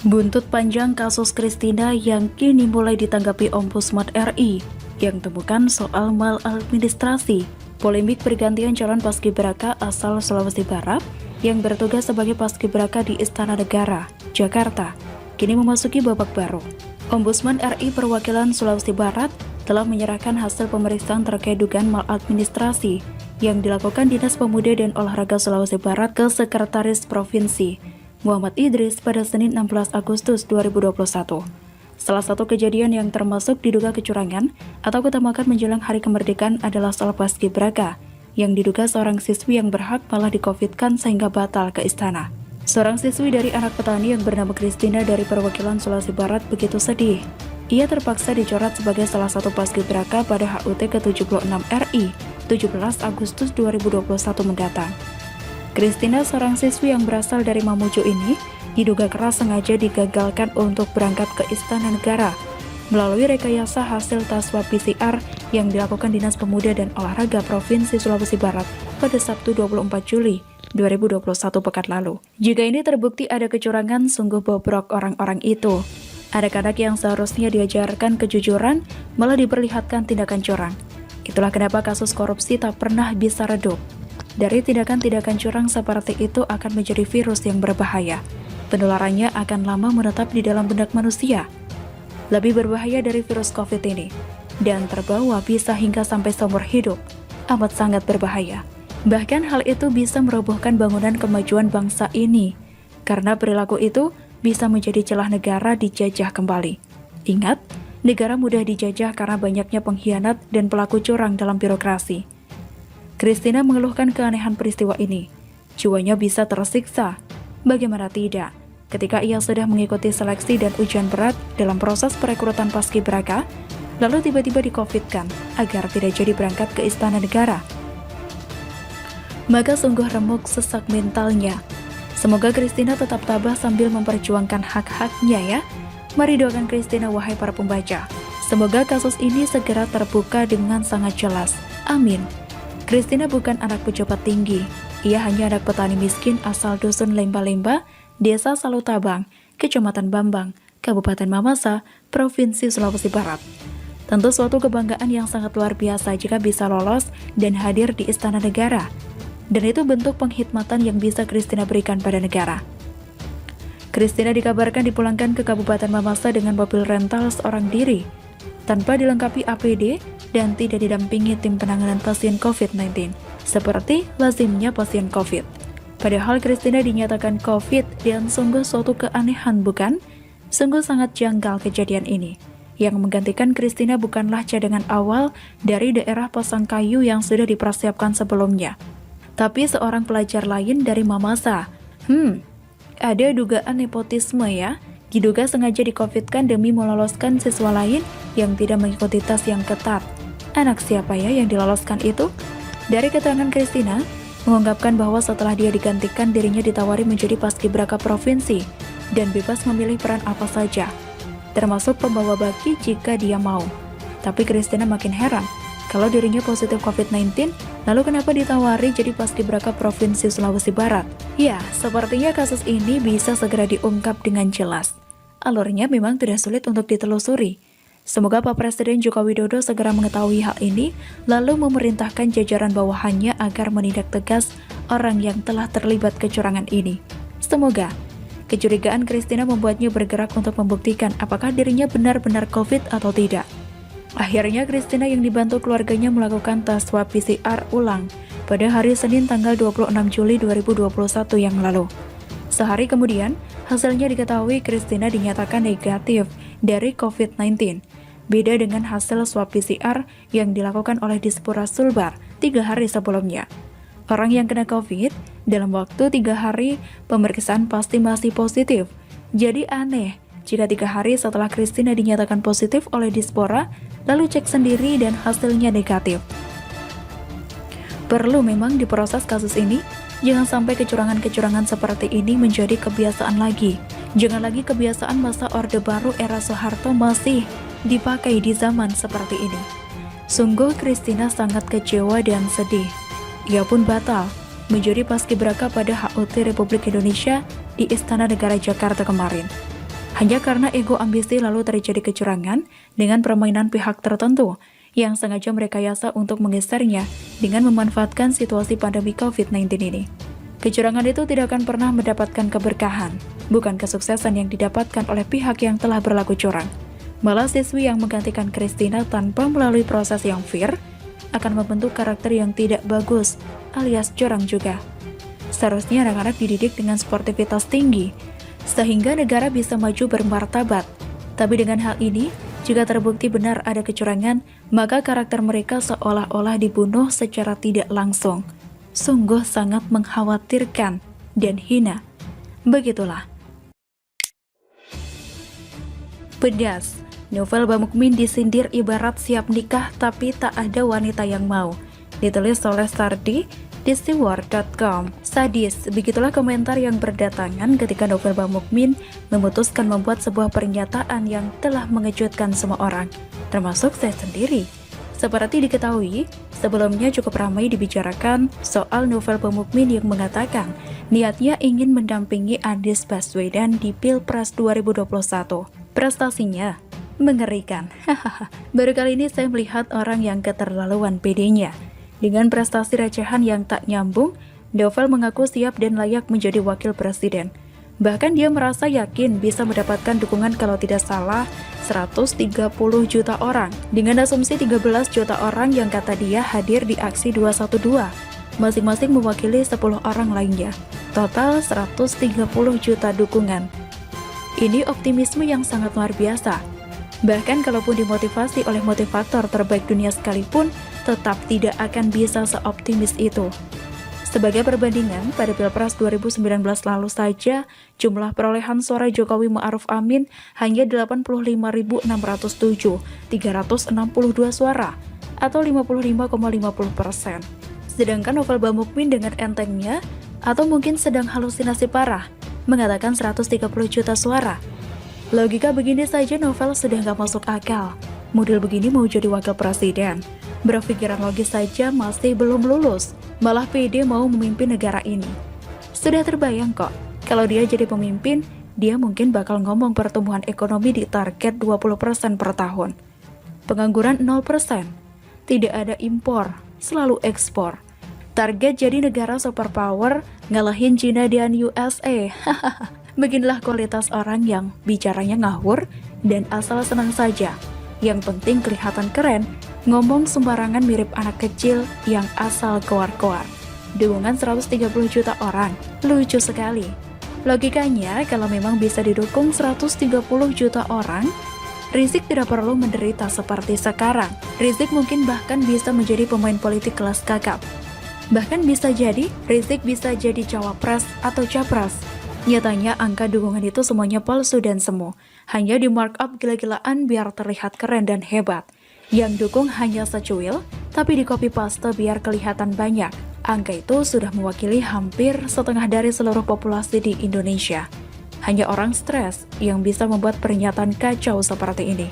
Buntut panjang kasus Christina yang kini mulai ditanggapi Ombudsman RI yang temukan soal maladministrasi. Polemik pergantian calon paskibraka asal Sulawesi Barat yang bertugas sebagai paskibraka di Istana Negara, Jakarta, kini memasuki babak baru. Ombudsman RI perwakilan Sulawesi Barat telah menyerahkan hasil pemeriksaan terkait dugaan maladministrasi yang dilakukan Dinas Pemuda dan Olahraga Sulawesi Barat ke Sekretaris Provinsi Muhammad Idris pada Senin 16 Agustus 2021. Salah satu kejadian yang termasuk diduga kecurangan atau ketamakan menjelang hari kemerdekaan adalah soal paskibraka yang diduga seorang siswi yang berhak malah di-COVID-kan sehingga batal ke istana. Seorang siswi dari anak petani yang bernama Christina dari perwakilan Sulawesi Barat begitu sedih. Ia terpaksa dicoret sebagai salah satu paskibraka pada HUT ke-76 RI 17 Agustus 2021 mendatang. Christina, seorang siswi yang berasal dari Mamuju ini, diduga keras sengaja digagalkan untuk berangkat ke Istana Negara melalui rekayasa hasil tes swab PCR yang dilakukan Dinas Pemuda dan Olahraga Provinsi Sulawesi Barat pada Sabtu 24 Juli 2021 pekan lalu. Jika ini terbukti ada kecurangan, sungguh bobrok orang-orang itu. Anak-anak yang seharusnya diajarkan kejujuran malah diperlihatkan tindakan curang. Itulah kenapa kasus korupsi tak pernah bisa redup. Dari tindakan-tindakan curang seperti itu akan menjadi virus yang berbahaya. Penularannya akan lama menetap di dalam benak manusia. Lebih berbahaya dari virus COVID ini. Dan terbawa bisa hingga sampai seumur hidup. Amat sangat berbahaya. Bahkan hal itu bisa merobohkan bangunan kemajuan bangsa ini. Karena perilaku itu bisa menjadi celah negara dijajah kembali. Ingat, negara mudah dijajah karena banyaknya pengkhianat dan pelaku curang dalam birokrasi. Christina mengeluhkan keanehan peristiwa ini. Jiwanya bisa tersiksa. Bagaimana tidak? Ketika ia sudah mengikuti seleksi dan ujian berat dalam proses perekrutan paskibraka, lalu tiba-tiba di-COVID-kan agar tidak jadi berangkat ke Istana Negara. Maka sungguh remuk sesak mentalnya. Semoga Christina tetap tabah sambil memperjuangkan hak-haknya ya. Mari doakan Christina, wahai para pembaca. Semoga kasus ini segera terbuka dengan sangat jelas. Amin. Christina bukan anak pejabat tinggi. Ia hanya anak petani miskin asal dusun Lemba-Lemba, Desa Salutabang, Kecamatan Bambang, Kabupaten Mamasa, Provinsi Sulawesi Barat. Tentu suatu kebanggaan yang sangat luar biasa jika bisa lolos dan hadir di Istana Negara. Dan itu bentuk penghormatan yang bisa Christina berikan pada negara. Christina dikabarkan dipulangkan ke Kabupaten Mamasa dengan mobil rental seorang diri, tanpa dilengkapi APD dan tidak didampingi tim penanganan pasien COVID-19, seperti lazimnya pasien COVID. Padahal Christina dinyatakan COVID dan sungguh suatu keanehan bukan? Sungguh sangat janggal kejadian ini. Yang menggantikan Christina bukanlah cadangan awal dari daerah Pasangkayu yang sudah dipersiapkan sebelumnya, tapi seorang pelajar lain dari Mamasa. Ada dugaan nepotisme ya? Diduga sengaja di-COVID-kan demi meloloskan siswa lain yang tidak mengikuti tes yang ketat. Anak siapa ya yang diloloskan itu? Dari keterangan Christina, mengungkapkan bahwa setelah dia digantikan, dirinya ditawari menjadi paskibraka provinsi dan bebas memilih peran apa saja, termasuk pembawa baki jika dia mau. Tapi Christina makin heran, kalau dirinya positif COVID-19, lalu kenapa ditawari jadi paskibraka Provinsi Sulawesi Barat? Ya, sepertinya kasus ini bisa segera diungkap dengan jelas. Alurnya memang tidak sulit untuk ditelusuri. Semoga Pak Presiden Joko Widodo segera mengetahui hal ini, lalu memerintahkan jajaran bawahannya agar menindak tegas orang yang telah terlibat kecurangan ini. Semoga kecurigaan Christina membuatnya bergerak untuk membuktikan apakah dirinya benar-benar COVID atau tidak. Akhirnya Christina yang dibantu keluarganya melakukan tes swab PCR ulang pada hari Senin tanggal 26 Juli 2021 yang lalu. Sehari kemudian, hasilnya diketahui Christina dinyatakan negatif dari COVID-19. Beda dengan hasil swab PCR yang dilakukan oleh Dispora Sulbar 3 hari sebelumnya. Orang yang kena COVID, dalam waktu 3 hari pemeriksaan pasti masih positif. Jadi aneh jika 3 hari setelah Christina dinyatakan positif oleh Dispora, lalu cek sendiri dan hasilnya negatif. Perlu memang diproses kasus ini. Jangan sampai kecurangan-kecurangan seperti ini menjadi kebiasaan lagi. Jangan lagi kebiasaan masa Orde Baru era Soeharto masih dipakai di zaman seperti ini. Sungguh Christina sangat kecewa dan sedih. Ia pun batal menjadi paskibraka pada HUT Republik Indonesia di Istana Negara Jakarta kemarin. Hanya karena ego ambisi lalu terjadi kecurangan dengan permainan pihak tertentu yang sengaja merekayasa untuk menggesernya dengan memanfaatkan situasi pandemi COVID-19 ini. Kecurangan itu tidak akan pernah mendapatkan keberkahan, bukan kesuksesan yang didapatkan oleh pihak yang telah berlaku curang. Malah siswi yang menggantikan Christina tanpa melalui proses yang fair akan membentuk karakter yang tidak bagus, alias curang juga. Seharusnya anak-anak dididik dengan sportivitas tinggi, sehingga negara bisa maju bermartabat. Tapi dengan hal ini, jika terbukti benar ada kecurangan, maka karakter mereka seolah-olah dibunuh secara tidak langsung. Sungguh sangat mengkhawatirkan dan hina. Begitulah. Pedas. Novel Bamukmin disindir ibarat siap nikah tapi tak ada wanita yang mau. Ditulis oleh Sardi di steward.com. Sadis, begitulah komentar yang berdatangan ketika Novel Bamukmin memutuskan membuat sebuah pernyataan yang telah mengejutkan semua orang, termasuk saya sendiri. Seperti diketahui, sebelumnya cukup ramai dibicarakan soal Novel Bamukmin yang mengatakan niatnya ingin mendampingi Anies Baswedan di Pilpres 2021. Prestasinya mengerikan. Baru kali ini saya melihat orang yang keterlaluan pedenya. Dengan prestasi recehan yang tak nyambung, Novel mengaku siap dan layak menjadi wakil presiden. Bahkan dia merasa yakin bisa mendapatkan dukungan kalau tidak salah 130 juta orang. Dengan asumsi 13 juta orang yang kata dia hadir di aksi 212, masing-masing mewakili 10 orang lainnya. Total 130 juta dukungan. Ini optimisme yang sangat luar biasa. Bahkan kalaupun dimotivasi oleh motivator terbaik dunia sekalipun, tetap tidak akan bisa seoptimis itu. Sebagai perbandingan, pada Pilpres 2019 lalu saja, jumlah perolehan suara Jokowi Ma'ruf Amin hanya 85.607, 362 suara, atau 55,50%. Sedangkan Novel Bamukmin dengan entengnya, atau mungkin sedang halusinasi parah, mengatakan 130 juta suara. Logika begini saja Novel sudah gak masuk akal. Model begini mau jadi wakil presiden. Berpikiran logis saja masih belum lulus, malah pede mau memimpin negara ini. Sudah terbayang kok, kalau dia jadi pemimpin, dia mungkin bakal ngomong pertumbuhan ekonomi di target 20% per tahun. Pengangguran 0%, tidak ada impor, selalu ekspor. Target jadi negara superpower, ngalahin China dan USA. Beginilah kualitas orang yang bicaranya ngawur dan asal senang saja. Yang penting kelihatan keren, ngomong sembarangan mirip anak kecil yang asal koar-koar. Dukungan 130 juta orang, lucu sekali. Logikanya, kalau memang bisa didukung 130 juta orang, Rizik tidak perlu menderita seperti sekarang. Rizik mungkin bahkan bisa menjadi pemain politik kelas kakap. Bahkan bisa jadi, Rizik bisa jadi cawapres atau capres. Nyatanya angka dukungan itu semuanya palsu dan semu. Hanya di markup gila-gilaan biar terlihat keren dan hebat. Yang dukung hanya secuil, tapi di copy paste biar kelihatan banyak. Angka itu sudah mewakili hampir setengah dari seluruh populasi di Indonesia. Hanya orang stres yang bisa membuat pernyataan kacau seperti ini.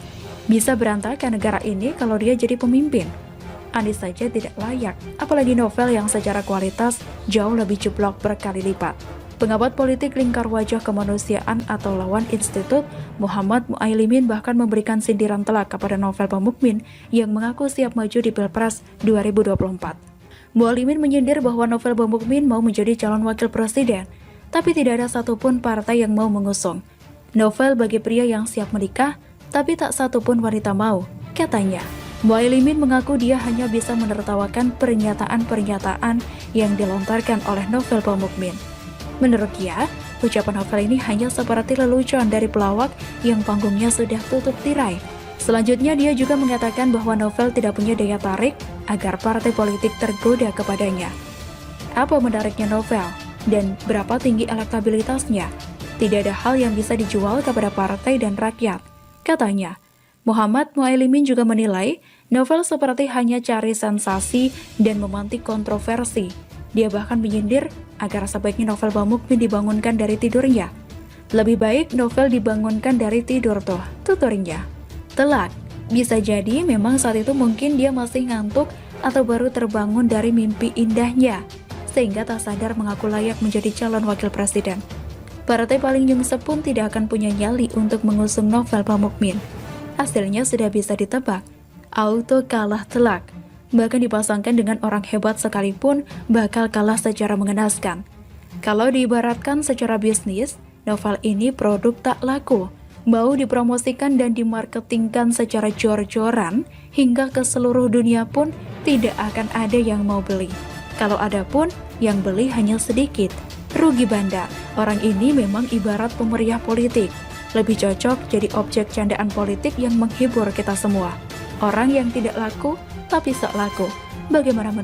Bisa berantakan negara ini kalau dia jadi pemimpin. Anies saja tidak layak, apalagi Novel yang secara kualitas jauh lebih jeblok berkali lipat. Pengamat politik lingkar wajah kemanusiaan atau lawan institut, Muhammad Muailimin bahkan memberikan sindiran telak kepada Novel Bamukmin yang mengaku siap maju di Pilpres 2024. Muailimin menyindir bahwa Novel Bamukmin mau menjadi calon wakil presiden, tapi tidak ada satupun partai yang mau mengusung. Novel bagi pria yang siap menikah, tapi tak satupun wanita mau, katanya. Muailimin mengaku dia hanya bisa menertawakan pernyataan-pernyataan yang dilontarkan oleh Novel Bamukmin. Menurut dia, ucapan Novel ini hanya seperti lelucon dari pelawak yang panggungnya sudah tutup tirai. Selanjutnya dia juga mengatakan bahwa Novel tidak punya daya tarik agar partai politik tergoda kepadanya. Apa menariknya Novel? Dan berapa tinggi elektabilitasnya? Tidak ada hal yang bisa dijual kepada partai dan rakyat, katanya. Muhammad Muailimin juga menilai Novel seperti hanya cari sensasi dan memantik kontroversi. Dia bahkan menyindir agar sebaiknya Novel Bamukmin dibangunkan dari tidurnya. Lebih baik Novel dibangunkan dari tidur tuturnya. Telak, bisa jadi memang saat itu mungkin dia masih ngantuk atau baru terbangun dari mimpi indahnya, sehingga tak sadar mengaku layak menjadi calon wakil presiden. Partai paling nyungsep pun tidak akan punya nyali untuk mengusung Novel Pamukmin. Hasilnya sudah bisa ditebak, auto kalah telak. Bahkan dipasangkan dengan orang hebat sekalipun bakal kalah secara mengenaskan. Kalau diibaratkan secara bisnis, Novel ini produk tak laku, mau dipromosikan dan dimarketingkan secara jor-joran hingga ke seluruh dunia pun tidak akan ada yang mau beli. Kalau ada pun, yang beli hanya sedikit. Rugi banda, orang ini memang ibarat pemeriah politik. Lebih cocok jadi objek candaan politik yang menghibur kita semua. Orang yang tidak laku, tapi sok laku. Bagaimana menurut